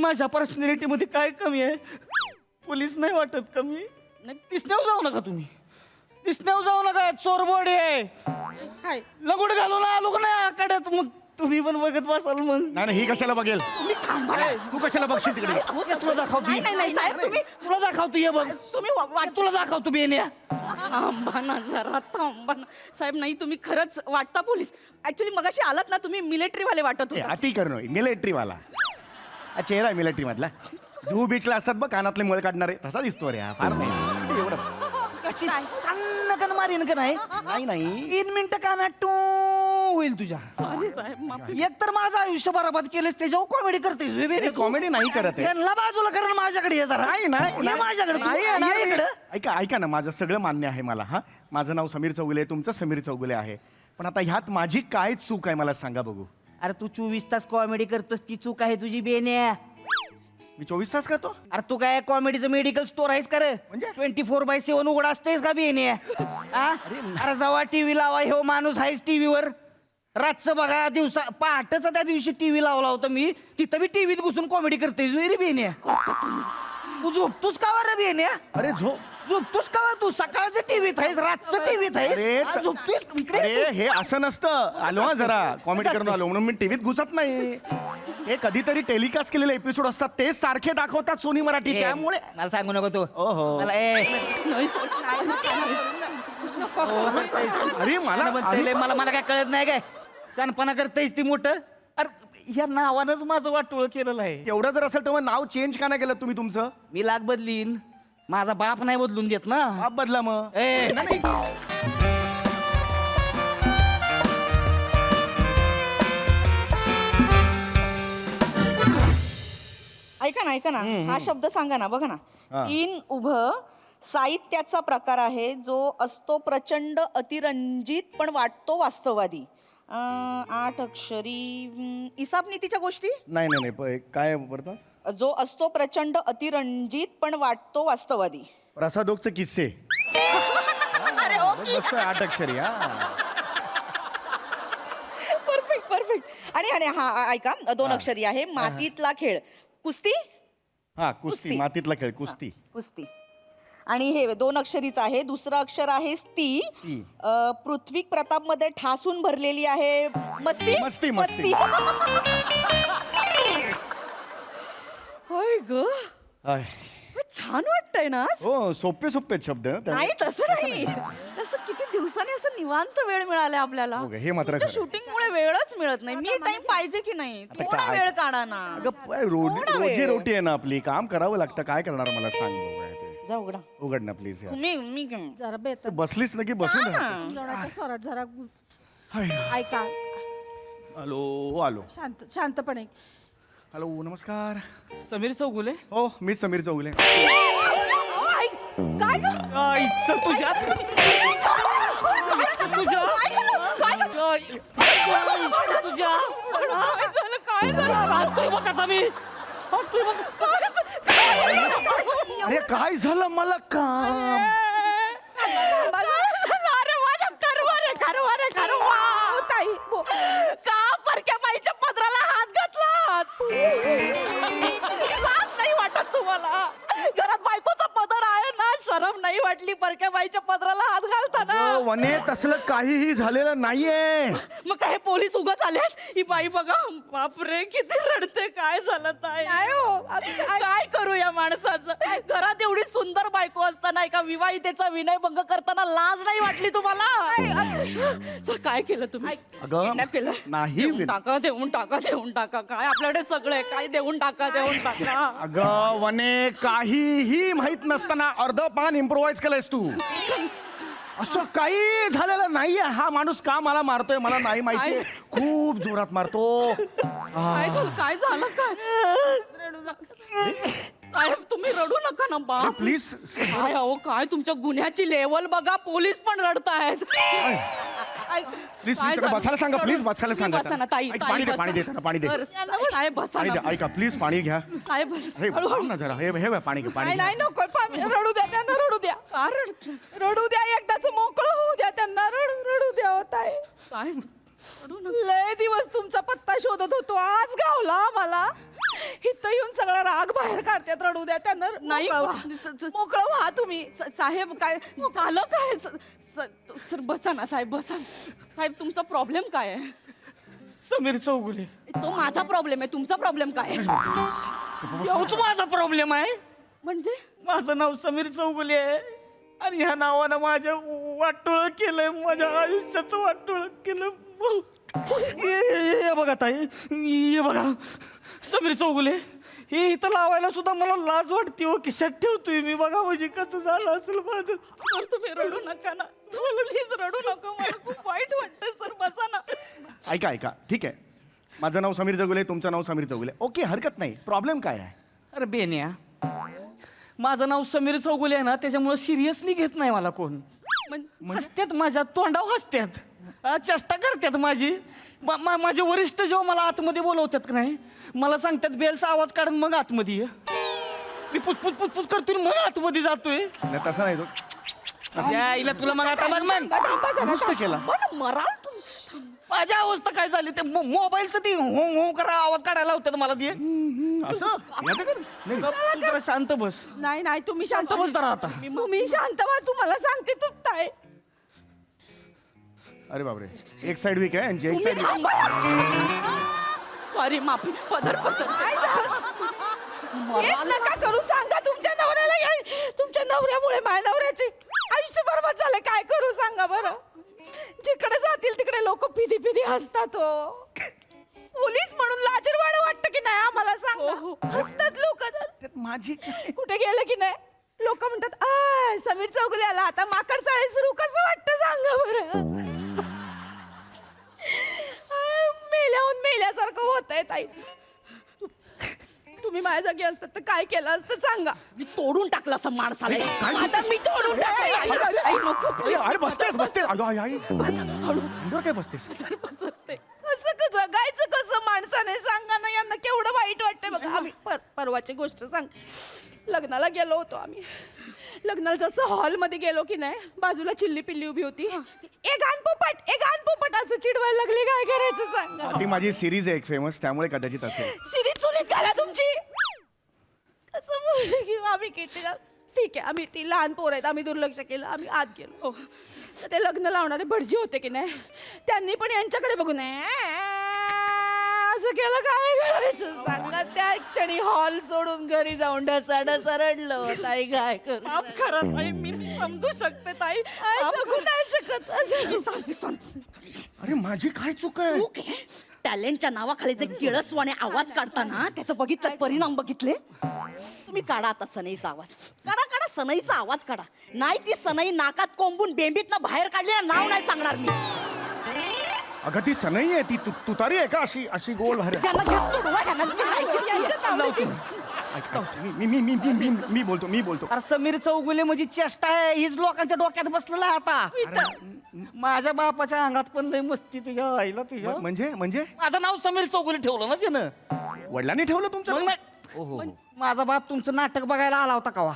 माझ्या पर्सनॅलिटी मध्ये काय कमी आहे? पोलीस नाही वाटत कमी? नाही दिसण्यावर जाऊ नका तुम्ही, दिसण्यावर जाऊ नका. चोरबोडी आहे. काय लगुड घालून आलो का नाही आकड्यात, मग तुम्ही पण बघत बसाल. मग नाही ही कशाला बघेल? तुम्ही थांबा. तू कशाला बघशील तिकडे? ये तुला दाखवतो. नाही नाही नाही साहेब, तुम्ही तुला दाखवतो, ये बघ. तुम्ही तुला दाखवतो बेन्या. थांबा ना जरा, थांबा ना साहेब. नाही तुम्ही खरंच वाटता पोलीस. ऍक्च्युली मगाशी आलात ना तुम्ही, मिलिटरी वाले वाटत होता. अति करणं मिलिटरी वाला हा चेहरा आहे मिलिटरी मधला. जुहू बीचला असतात बघ कानातले मळ काढणारे, तसा दिसतो रे हा. फार नाही एवढं. कशी सन्न कन मारीन का नाही? नाही नाही 3 मिनिटं कानात टू होईल तुझ्या. सॉरी साहेब, माफी. एक तर माझं आयुष्य बराबाद केलेस, त्याच्यावर कॉमेडी करतेस. कॉमेडी नाही करत आहे. त्यांना बाजूला कर, माझ्याकडे ये जरा. नाही नाही ये माझ्याकडे. नाही, ये नाही. इकडं. ऐका ऐका ना, माझं सगळं मान्य आहे मला. हा माझं नाव समीर चौगुले, तुमचं समीर चौगुले आहे. पण आता ह्यात माझी काय चूक आहे मला सांगा बघू. अरे तू 24 तास कॉमेडी करतोस, ती चूक आहे तुझी बेन्या. मी 24 तास करतो. अरे तू काय कॉमेडीचं मेडिकल स्टोर आहेस का रे? म्हणजे? 24/7 उघड असतेस का बेन्या? अरे जेव्हा टीव्ही लावा, हो माणूस आहेस टीव्हीवर. रातचं बघा, दिवसा पहाटचा त्या दिवशी टीव्ही लावला होता मी, तिथं मी टीव्हीत घुसून कॉमेडी करतेस रे बेन्या. तू झोपतोस का रे बेन्या? अरे झोपतोस का तू? सकाळचं टीव्हीत आहेस, रातचं टीव्हीत आहेस. अरे आज झोपतोस इकडे? अरे हे असं नसतं. आलो हा जरा कॉमेडी करून आलो म्हणून मी टीव्हीत घुसत नाही. हे कधीतरी टेलिकास्ट केलेले एपिसोड असतात, ते सारखे दाखवतात सोनी मराठी, ए, त्यामुळे. मला सांगू नको तू. ओहो. मला नाही सर, काय अरे मला मला काय कळत नाही काय? शानपणा करतेस ती मोठं. अरे ह्या नावानंच माझं वाटोळ केलेलं आहे. एवढं जर असेल तर मग नाव चेंज का नाही केलं तुम्ही तुमचं? मी लाग बदलीन, माझा बाप नाही बदलून देत ना. बाप बदला मग. ए ऐका ना हा शब्द सांगा ना. बघा ना, हा. 3 उभं साहित्याचा प्रकार आहे जो असतो प्रचंड अतिरंजित पण वाटतो वास्तववादी. 8 अक्षरी इसाब नीतीच्या गोष्टी. नाही नाही नाही काय बोलतात? जो असतो प्रचंड अतिरंजित पण वाटतो वास्तववादी. प्रसादोगचे किस्से. अरे ओके, मस्त 8 अक्षरी. हा परफेक्ट परफेक्ट. आणि हा ऐका, 2 अक्षरी आहे. मातीतला खेळ कुस्ती. हा कुस्ती, मातीतला खेळ कुस्ती. कुस्ती. आणि हे 2 अक्षरीच आहे. दुसरं अक्षर आहे स्ती. पृथ्वी प्रताप मध्ये ठासून भरलेली आहे. मस्ती मस्ती मस्ती. होय ग, हाय. छान वाटतंय ना. हो सोपे सोपे शब्द. नाही तसं नाही, असं किती दिवसांनी असं निवांत वेळ मिळाला आपल्याला. हो का, हे मात्र खरं. शूटिंग मुळे वेळच मिळत नाही. मी टाइम पाहिजे की नाही? आता थोडा काय? वेळ काढा ना. थोडा वेळ. रोजी रोटी आहे ना आपली, काम करावं लागतं. काय करणार मला सांग बघूया ते. जा उघडा. उघड ना प्लीज. मी जरा बेत बसलीस ना की बसून राहतेस. जोराच्या स्वरात जरा हाय. ऐका. हॅलो आलो. शांतपणे. हॅलो नमस्कार. समीर चौगुले. हो मी समीर चौगुले. काय ग? तुझ्या काय झालं? कसा मी अरे काय झालं मला काम? का परक्या बाईच्या पदराला हात घातला? लाज नाही वाटत तुम्हाला? घरात बायकोचा पदर आहे ना, शरम नाही वाटली परक्या बाईच्या पदराला हात घालताना? अगं, वने तसलं काहीही झालेलं नाहीये. मग काय पोलीस उगाच आल्यात? ही बाई बघा, बापरे किती रडते. काय झालं ताई? काय करू या माणसाचं? घरात एवढी सुंदर बायको असताना एका विवाहितेचा विनयभंग करताना लाज नाही वाटली तुम्हाला? काय केलं तुम्ही? अगं, Kidnap केलं? नाही. देऊन टाका, देऊन टाका, देऊन टाका. काय आपल्याकडे सगळं आहे. काय देऊन टाका, देऊन टाका. अगं वने काहीही माहित नसताना अर्ध पान इम्प्रोवाइज केलंयस तू. असं काही झालेलं नाहीये. हा माणूस का मला मारतोय मला नाही माहिती. खूप जोरात मारतो. काय झालं? काय झालं? काय साहेब तुम्ही रडू नका ना बा. प्लीज काय अहो, काय तुमच्या गुन्ह्याची लेवल बघा. पोलीस पण रडतायत. प्लीज बसायला सांगा. प्लीज बसायला सांगा. बसा ना ताई. ऐक, पाणी दे पाणी दे त्यांना, पाणी दे. साहेब बसा पाणी ना. दे. ऐका प्लीज पाणी घ्या. साहेब अरे थांब ना जरा. हे हे बघ, पाणी घे पाणी घे. नाही नको रडू द्या त्यांना, रडू द्या. रडू द्या, एकदाच मोकळं होऊ द्या त्यांना. रडू द्या होत आहे. साहेब लय दिवस तुमचा पत्ता शोधत होतो, आज गावला मला. इथं येऊन सगळा राग बाहेर काढतात. रडू द्या त्यांना. नाही, मोकळं व्हा तुम्ही. साहेब काय झालं काय? सर बसा ना साहेब, बसा. साहेब तुमचा प्रॉब्लेम काय आहे? समीर चौगुले. तो माझा प्रॉब्लेम आहे, तुमचा प्रॉब्लेम काय आहे? एवढंच माझा प्रॉब्लेम आहे. म्हणजे माझं नाव समीर चौगुले आहे आणि ह्या नावानं माझ्या वाटोळं केलंय, माझ्या आयुष्याचं वाटोळं केलं. हे बघा ताई, हे बघा समीर चौगुले, हे इथं लावायला सुद्धा मला लाज वाटते हो. खिशात ठेवतोय मी. बघा म्हणजे कसं झालं असेल माझं. सर तुम्ही रडू नका ना, प्लीज रडू नका, मला खूप वाईट वाटतं. सर बसा ना. ऐका ऐका, ठीक आहे. माझं नाव समीर चौगुले, तुमचं नाव समीर चौगुले. ओके, हरकत नाही. प्रॉब्लेम काय आहे? अरे बेन्या, माझं नाव समीर चौगुले आहे ना, त्याच्यामुळे सिरियसली घेत नाही मला कोण. हसत्यात माझ्या तोंडावर, हसत्यात, चेष्टा करतात माझी. माझे वरिष्ठ जेव्हा मला आतमध्ये बोलवतात का नाही, मला सांगतात बेलचा आवाज काढून मग आतमध्ये ये. मी पुचपुच पुचपुच करतोय मग आतमध्ये जातोय. नाही, तसं नाही तो. यायला तुला मग आता मग दुरुस्त केला. मराल तू. माझ्या अवस्था काय झाली ते मोबाईलचं ती हो हो करा आवाज काढायला होतात मला ते. असं याचं कर. नाही, तू जरा शांत बस. नाही नाही, तुम्ही शांत शांत बस जरा आता. तुम्ही शांत व्हा. तुम्हाला सांगते तुटताय. अरे बापरे, एक साइड वीक आहे आणि एक साइड सॉरी, माफी. पदर पसर. हेच नका करू. सांगा तुमच्या नवऱ्याला. तुमच्या नवऱ्यामुळे माझ्या नवऱ्याचे आयुष्य बरबाद झाले. काय करू सांगा बरं. जिकडे जातील तिकडे लोक पिदी पिदी हसतात हो. पोलीस म्हणून लाजरवाणं वाटतं की नाही आम्हाला सांगा. हसतात लोक. तर माझी कुठे गेलं की नाही लोक म्हणतात आय समीर चौगुले आला, आता माकड चाळे सुरू. कसं वाटतं सांगा बरं. मेल्याहून मेल्यासारखं होत आहे ताई. तुम्ही माझ्या जागी असतात तर काय केलं असतं सांगा. मी तोडून टाकलं असं माणसाला. आता मी तोडून टाकते. अरे बसतेस बसतेस. अगं आई आई अंगावर काय बसतेस? पसरते. कसं जगायचं कसं माणसाने सांगा ना. यांना केवढं वाईट वाटतंय बघा. आम्ही परवाची गोष्ट सांग. लग्नाला गेलो होतो आम्ही. लग्नाला जसं हॉलमध्ये गेलो की नाही, बाजूला चिल्ली पिल्ली उभी होती. ए गान पोपट असं चिडवायला लागली. काय करायचं सांगा. ती माझी सिरीज आहे एक फेमस, त्यामुळे कदाचित असेल. सिरीज चुलीत घाला तुमची. कसं आम्ही किती ठीक आहे. आम्ही ती लहान पोर आहेत, आम्ही दुर्लक्ष केलं. आम्ही आत गेलो. तर ते लग्न लावणारे भटजी होते की नाही, त्यांनी पण यांच्याकडे बघून असं केलं. काय करायचं सांगा. त्या क्षणी हॉल सोडून घरी जाऊन ढसा रडलं होत. आई काय करू. माफ करा ताई, मी समजू शकते ताई. जगू नाही शकत मी सांगते. अरे माझी काय चूक आहे? टॅलेंटच्या नावाखाली जे किळसवाने आवाज काढताना त्याचं बघितलं परिणाम बघितले. तुम्ही काढा आता सनईचा आवाज. काढा सनईचा आवाज काढा. नाही ती सनई नाकात कोंबून बेंबीतनं बाहेर काढली, नाव नाही सांगणार मी. अगं ती सनई आहे, ती तुतारी आहे का अशी अशी गोल बाहेर? ज्यांना घेत तोडवा, ज्यांना तिची माहितीच नाही. मी बोलतो. अरे समीर चौगुले म्हणजे चेष्टा आहे. हीच लोकांच्या डोक्यात बसलेला आहे आता. माझ्या बापाच्या अंगात पण लय मस्ती तुझ्या आईला तुझ्या. म्हणजे माझं नाव समीर चौगुले ठेवलं ना त्यानं. वडिलांनी ठेवलं तुमचं मग नाव? नाही. ओहो. माझा बाप तुमचं नाटक बघायला आला होता कवा.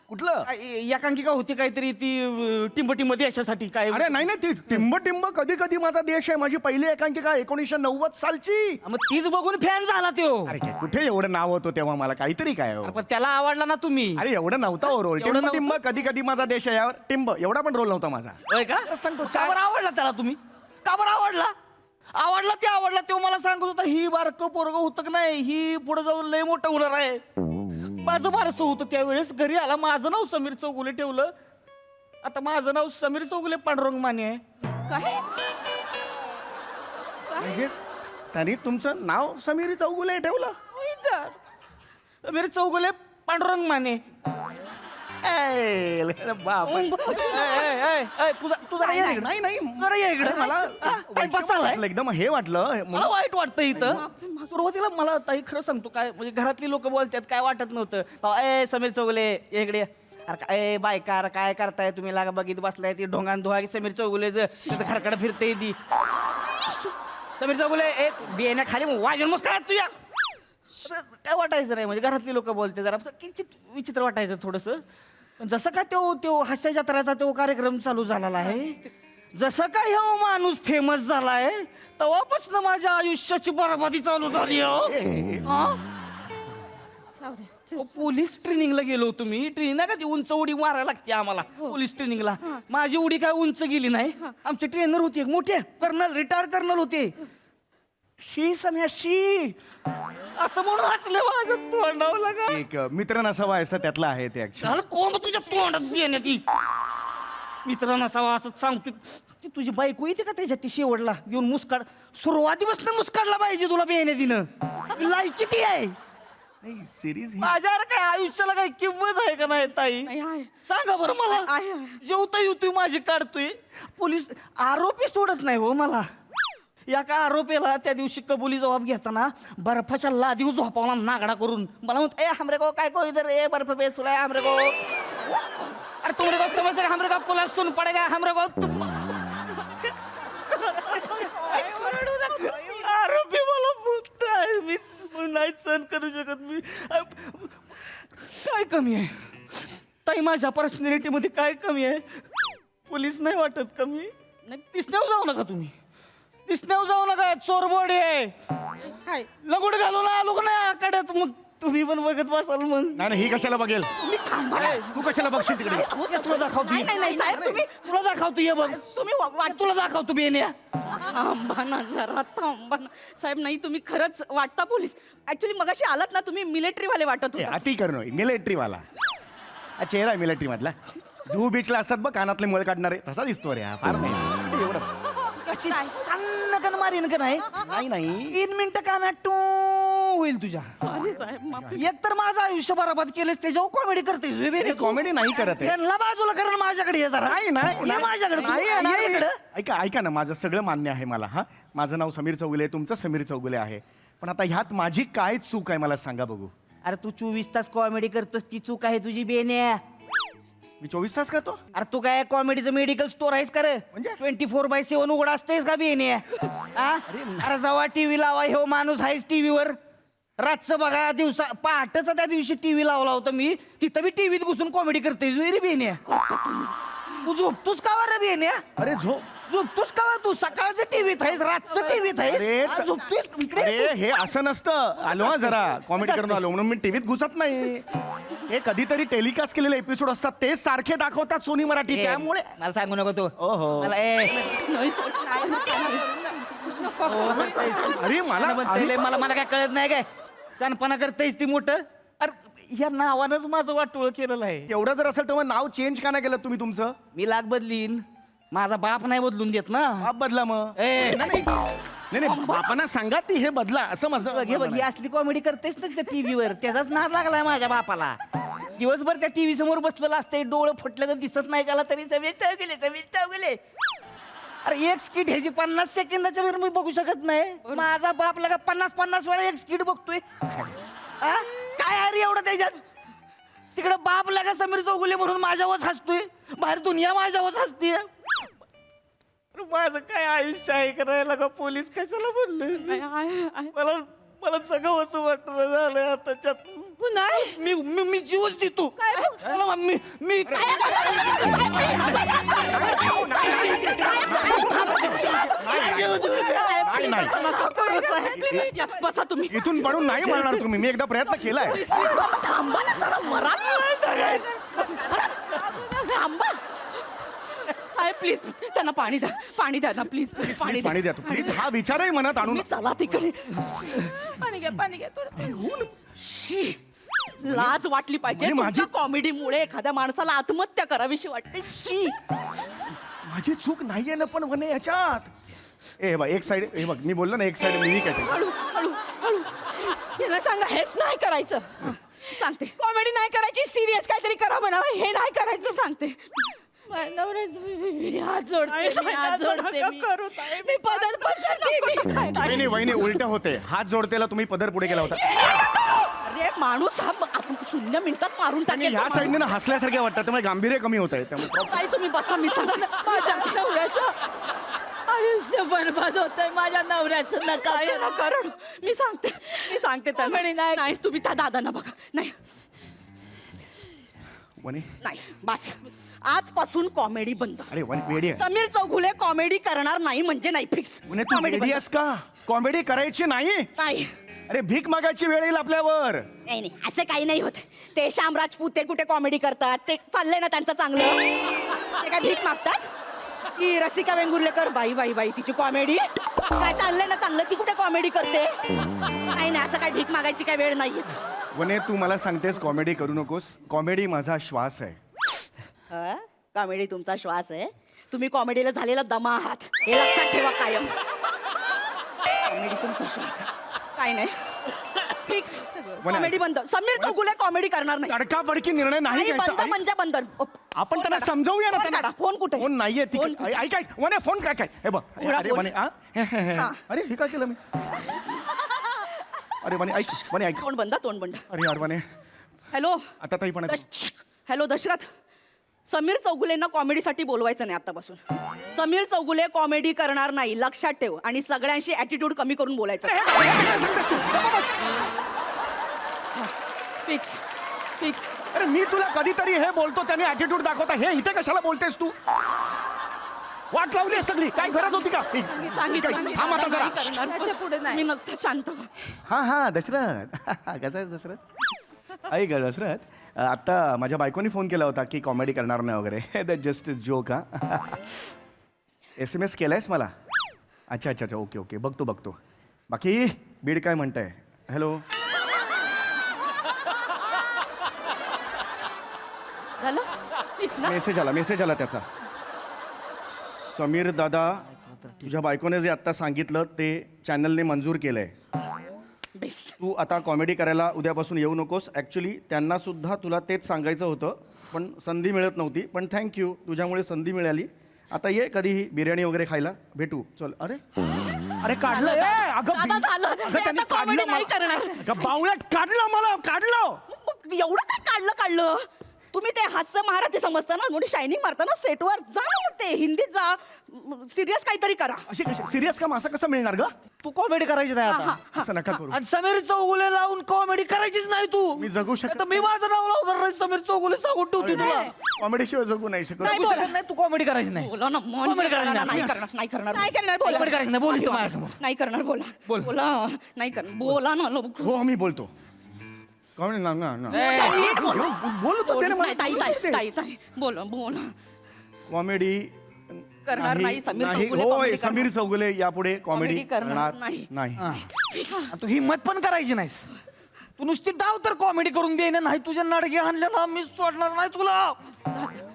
कुठलं? एकांकिका होती काहीतरी ती टिंब देशासाठी काय. अरे नाही ती टिंब कधी कधी माझा देश आहे. माझी पहिली एकांकिका 1990 सालची. मग तीच बघून फॅन झाला तो. अरे काय, कुठे एवढं नाव होतं तेव्हा मला काहीतरी काय हो. पण त्याला आवडला ना तुम्ही. अरे एवढं नव्हता हो रोल. एवढं टिंब कधी कधी माझा देश आहे यावर. टिंब एवढा पण रोल नव्हता माझा. होय का? सांगतो का बरं आवडला त्याला तुम्ही? का बरं आवडला? आवडला तो मला सांगत होता ही बारकं पोरगं होतं की नाही, ही पुढे जाऊन लय मोठं होणार आहे. माझं बारसं होतं त्यावेळेस. घरी आला, माझं नाव समीर चौगुले ठेवलं. आता माझं नाव समीर चौगुले पांडुरंग माने आहे. काय? म्हणजे त्यांनी तुमचं नाव समीर चौगुले ठेवलं? समीर चौगुले पांडुरंग माने. बाप. तुझा नाही मला बसायला एकदम हे वाटलं. मला वाईट वाटतं इथं. सुरुवातीला मला ताई खरं सांगतो काय म्हणजे घरातली लोक बोलतात काय वाटत नव्हतं. ए समीर चौगुले इकडे. अरे काय बायका, अरे काय करताय तुम्ही? लागा बघित बसलाय ती ढोंगान धुवा समीर चौगुले घरकडे फिरते ती. समीर चौगुले एक बियाण्या खाली वाजून मस्त काय तुझ्या काय वाटायचं नाही. म्हणजे घरातली लोक बोलते जरा किंचित विचित्र वाटायचं थोडंसं. पण जसं का तो हास्य जत्राचा तो कार्यक्रम चालू झालेला आहे, जसं काय हा माणूस फेमस झालाय तेव्हापासून माझ्या आयुष्याची बरबादी चालू झाली हो. हा? पोलीस ट्रेनिंगला गेलो होतो मी. ट्रेनिंग नाही का ती उंच उडी मारायला लागते आम्हाला पोलीस ट्रेनिंगला. माझी उडी काय उंच गेली नाही. आमचे ट्रेनर होते एक मोठे कर्नल, रिटायर कर्नल होते. शी सम्या शी असं म्हणून हसले माझ्या तोंडावला का. एक मित्र नसावा असं त्यातलं आहे ते ऍक्च्युअली. झालं कोण तुझ्या तोंडात येण्या ती मित्र नसावा असं सांगते. ती तुझी बायको येते का त्याच्यात ती शेवटला येऊन मुस्काड सुरुवातीपासून मुस्काडला पाहिजे तुला बेहने तिनं. लायकी ती आहे. नाही सिरीज माझ्या काय आयुष्याला काही किंमत आहे का नाही ताई. नाही, आहे. सांगा बरं मला. आहे. जेवता येतोय माझी काढतोय पोलीस. आरोपी सोडत नाही हो मला. या का आरोपीला त्या दिवशी कबुली जबाब घेताना बर्फाच्या लादीव झोपावला नागडा करून मला म्हणतो ए हमरे को काय को इधर ए बर्फ पे सुलाय हमरे को. अरे तुमरे को समझते हमरे को आपको सुन पड़ेगा हमरे को. आरोपी मला बोलताय मी नाही सहन करू शकत मी. काय कमी आहे ताई माझ्या पर्सनॅलिटी मध्ये काय कमी आहे. पोलीस नाही वाटत कमी. नाही दिसण्यावर जाऊ नका तुम्ही. दिसण्यावर जाऊ नका चोरबोडी आहे. काय लगुड घालून आलो का नाही आकड्यात मग तुम्ही पण बघत बसाल मग. नाही नाही, ही कशाला बघेल. तू कशाला बघशील तिकडे. ये तुला दाखवतो. नाही, नाही, नाही, साहेब, तुम्ही- तुला दाखवतो ये बघ. तुम्ही तुला दाखवतो बेन्या. थांबा ना जरा थांबा ना साहेब. नाही तुम्ही खरंच वाटता पोलीस. ऍक्च्युली मगाशी आलात ना तुम्ही मिलिटरी वाले वाटत होता. अति करणं मिलिटरी वाला. हा चेहरा आहे मिलिटरी मधला. जुहू बीचला असतात बघ कानातले मळ काढणारे तसा दिसतो रे हा. फार नाही एवढं. कशी सन्न कन मारीन का नाही. नाही नाही 3 मिनिटं कानात टू होईल तुझ्या. सॉरी साहेब माफी. एक तर माझं आयुष्य बराबाद केलेस त्याच्यावर कॉमेडी करते. कॉमेडी नाही करत आहे. यांना बाजूला करा माझ्याकडे ये जरा. नाही नाही ये माझ्याकडे. नाही, ये नाही. इकडं. ऐका ऐका ना माझं सगळं मान्य आहे मला. हा माझं नाव समीर चौगुले तुमचं समीर चौगुले आहे. पण आता ह्यात माझी काय चूक आहे मला सांगा बघू. अरे तू 24 तास कॉमेडी करतोस ती चूक आहे तुझी बेन्या. मी 24 तास करतो. अरे तू काय कॉमेडीचं मेडिकल स्टोर आहेस का रे. म्हणजे? 24/7 उघड असतेस का बेन्या. अरे जेव्हा टीव्ही लावा हो माणूस आहेस टीव्हीवर. रातचं बघा दिवसा पहाटचा त्या दिवशी टीव्ही लावला होता मी. तिथं मी टीव्हीत घुसून कॉमेडी करतेस रे बेन्या. तू झोपतोस का रे बेन्या. अरे झोपतोस का तू. सकाळचं टीव्हीत आहेस रातचं टीव्हीत अरे आहेस. आज झोपतोस इकडे. अरे हे असं नसतं. आलो हा जरा कॉमेडी करून आलो म्हणून मी टीव्हीत घुसत नाही. हे कधीतरी टेलिकास्ट केलेले एपिसोड असतात ते सारखे दाखवतात सोनी मराठी ए, त्यामुळे. मला सांगू नको तू. ओहो. मला ए नाही सोड. अरे मला मला मला काय कळत नाही काय. शानपणा करतेस ती मोठं. अरे या नावानंच माझं वाटोळ केलेलं आहे. एवढं जर असेल तर मग नाव चेंज का नाही केलं तुम्ही तुमचं. मी लाग बदलीन. माझा बाप नाही बदलून देत ना. बाप बदला मग. ए नाही नाही बापांना सांगा ती हे बदला असं माझं बघ, हे बघ ही असली कॉमेडी करतेस ना त्या टीव्हीवर. त्याचाच नाद लागलाय माझ्या बापाला. दिवसभर त्या टीव्ही समोर बसलेलं असते. डोळं फुटलं तर दिसत नाही त्याला तरी समीर गेले. अरे एक स्किट ह्याची 50 सेकंदाच्या वर मी बघू शकत नाही. माझा बाप लगा 50 वेळा एक स्किट बघतोय. आ? काय अरे एवढं त्याच्यात. तिकडे बाप लगा समीर चौगुले म्हणून माझ्यावर हसतोय. बाहेर दुनिया माझ्यावर हसतीये. माझं काय आयुष्य आहे करायला का पोलीस कशाला बोलले. मला मला सगळं असं वाटलं झालंय आताच्यात. नाही मी मी मी जीवच देतो. मला मी मी बसा तुम्ही. इथून पडून नाही म्हणणार तुम्ही. मी एकदा प्रयत्न केलाय. थांबा ना जरा मराल. थांबा साहेब प्लीज त्यांना पाणी द्या. पाणी द्या ना प्लीज. पाणी द्या प्लीज. हा विचारही मनात आणून. तुम्ही चला तिकडे. पाणी घ्या थोडं. शी लाज वाटली पाहिजे. म्हणजे माझी- तुमच्या कॉमेडीमुळे एखाद्या माणसाला आत्महत्या करावीशी वाटते. शी माझी चूक नाहीये ना पण म्हणे याच्यात. ए बघ एक साइड हे बघ मी बोललो ना एक साइड मी काय हळू हळू हळू त्याला सांगा हेच नाही करायचं. सांगते. कॉमेडी नाही करायची सिरियस काहीतरी करा म्हणा. हे नाही करायचं. सांगते. मी हात जोडते. मी पदर पसरते. वहिनी वहिनी उलट होते. हात जोडतेला तुम्ही पदर पुढे केला होता. अरे माणूस हा आपण 0 मिनिटात मारून आणि टाकेल. ह्या साईडने ना हसल्यासारखे वाटतात त्यामुळे गांभीर्य कमी होत आहे. त्यामुळे काय तुम्ही बसा मी सांगते. माझ्या नवऱ्याचं आयुष्य बरबाद होतंय. माझ्या नवऱ्याचं नका काय करू. नका रडू. मी सांगते त्यांना. कॉमेडी नाही. नाही तुम्ही त्या दादांना बघा. नाही वहिनी नाही बस आजपासून कॉमेडी बंद. अरे वेडी आहे समीर चौगुले कॉमेडी करणार नाही म्हणजे नाही, फिक्स. म्हणे तू वेडी आहेस का? कॉमेडी करायची नाही. नाही अरे भीक मागायची वेळ येईल आपल्यावर. नाही नाही, असं काही नाही होत. ते श्याम राजपूत ते कुठे कॉमेडी करतात? ते चाललंय ना त्यांचं चांगलं. ते काय भीक मागतात? की रसिका वेंगुर्लेकर, बाई बाई बाई तिची कॉमेडी काय चाललंय ना चांगलं, ती कुठे कॉमेडी करते? नाही नाही, असं काय भीक मागायची काय वेळ नाहीये. वने तू मला सांगतेस कॉमेडी करू नकोस. कॉमेडी माझा श्वास आहे. कॉमेडी तुमचा श्वास आहे. तुम्ही कॉमेडीला झालेला दमा आहात, हे लक्षात ठेवा कायम. कॉमेडी तुमचा श्वास आहे. काय नाही, फिक्स. कॉमेडी बंद. समीर चौगुले कॉमेडी करणार नाही. तडकाफडकी निर्णय नाही नाही, घ्यायचा. बंद म्हणजे बंद. आपण त्यांना समजावूया ना. फोन त्यांना काढा. फोन कुठे? फोन नाहीये फोन तिकडे. ऐक ऐक वने फोन काय काय हे बघ. उघडा अरे फोन. वने हा. अरे हे काय केलं मी? अरे वने ऐक वने ऐक. तोंड बंद, तोंड बंद. अरे यार वने हॅलो आता ताई पण आहे. हॅलो दशरथ, समीर चौगुलेंना कॉमेडीसाठी बोलवायचं नाही आतापासून. समीर चौगुले कॉमेडी करणार नाही, लक्षात ठेव. आणि सगळ्यांशी ऍटिट्यूड कमी करून बोलायचं. Fix fix. अरे मी तुला कधीतरी हे बोलतो त्याने ऍटिट्यूड दाखवता, हे इथे कशाला बोलतेस तू? वाट लावली सगळी, काय गरज होती का? सांगितलं थांब आता जरा. त्याच्या पुढे नाही. मी नक्की शांत व्हा. हा हा दशरथ कसा आहेस दशरथ? ऐक दशरथ, आता माझ्या बायकोनी फोन केला होता की कॉमेडी करणार नाही वगैरे. That just joke. हा SMS केलायस मला? अच्छा अच्छा अच्छा, ओके ओके, बघतो बघतो. बाकी बीड काय म्हणताय? हॅलो. झालं फिक्स ना? मेसेज आला त्याचा. समीर दादा, तुझ्या बायकोने जे आत्ता सांगितलं ते चॅनलने मंजूर केलंय. बेस्ट. तू आता कॉमेडी करायला उद्यापासून येऊ नकोस. ॲक्च्युली त्यांना सुद्धा तुला तेच सांगायचं होतं, पण संधी मिळत नव्हती. पण थँक्यू, तुझ्यामुळे संधी मिळाली. आता ये कधीही बिर्याणी वगैरे खायला भेटू. चल. अरे अरे काढलं. दादा, झालं. अगं त्यांनी आता comedy काढलं नाही मला. करणार. अगं बावळट, काढलं मला, काढलं. मग एवढं काय काढलं? तुम्ही ते हास्य महाराज समजता ना, म्हणून शायनिंग मारता ना सेटवर. जा ना मग, ते हिंदीत जा, सिरियस काहीतरी करा. अशी कशी सिरियस काम असं कसं मिळणार ग? तू कॉमेडी करायची नाही आता. असं नका करू. आणि समीर चौगुले लावून कॉमेडी करायचीच नाही तू. मी जगू शकत आता मी माझं नाव लावणार नाही. समीर चौगुले सांगून ठेवतो तुला. कॉमेडी शिवाय जगू नाही शकत. नाही, जगू बोला. शकत नाही, तू कॉमेडी करायची नाही. बोला ना, मन Comedy करायची करणार, नाही. नाही करणार, नाही करणार. नाही करणार, बोला. कॉमेडी करायची नाही. बोल इथं माझ्यासमोर. नाही करणार, बोला. बोल. बोला, नाही करणार, बोला ना लवकर. हो मी बोलतो. कॉमेडी ना ना ना. नीट बोला. बोलतो त्याने नाही, ताई ताई मला. ताई ताई बोला बोला. कॉमेडी करणार नाही, समीर चौगुले होय comedy समीर करणार. चौगुले यापुढे कॉमेडी Comedy करणार करणार नाही. नाही. तू हिम्मत पण करायची नाहीस. तू नुसती डाव तर कॉमेडी करून देईना. नाही तुझ्या नडगे आणले ना, मी सोडणार नाही तुला.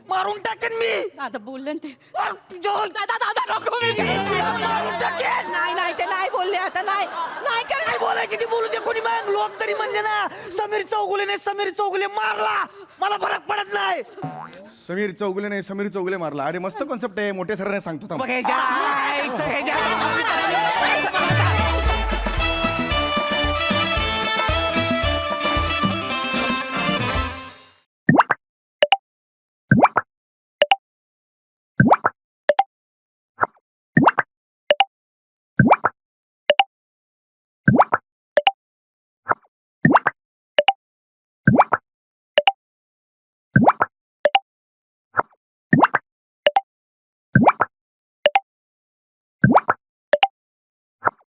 मारून टाकेन मी. दादा बोलले ना ते. अरे तुझ्या- दादा दादा नको मी मारून टाकेन. नाही ते नाही बोलले आता. नाही नाही काय करणार. बोलायची ती बोलू दे. कोणी मग लोक जरी म्हणले ना समीर चौगुले मारला, मला फरक पडत नाही. समीर चौगुले नाही, समीर चौगुले मारला. अरे मस्त कॉन्सेप्ट आहे, मोठे सरांनी सांगतो थांब. बघ ह्याच्या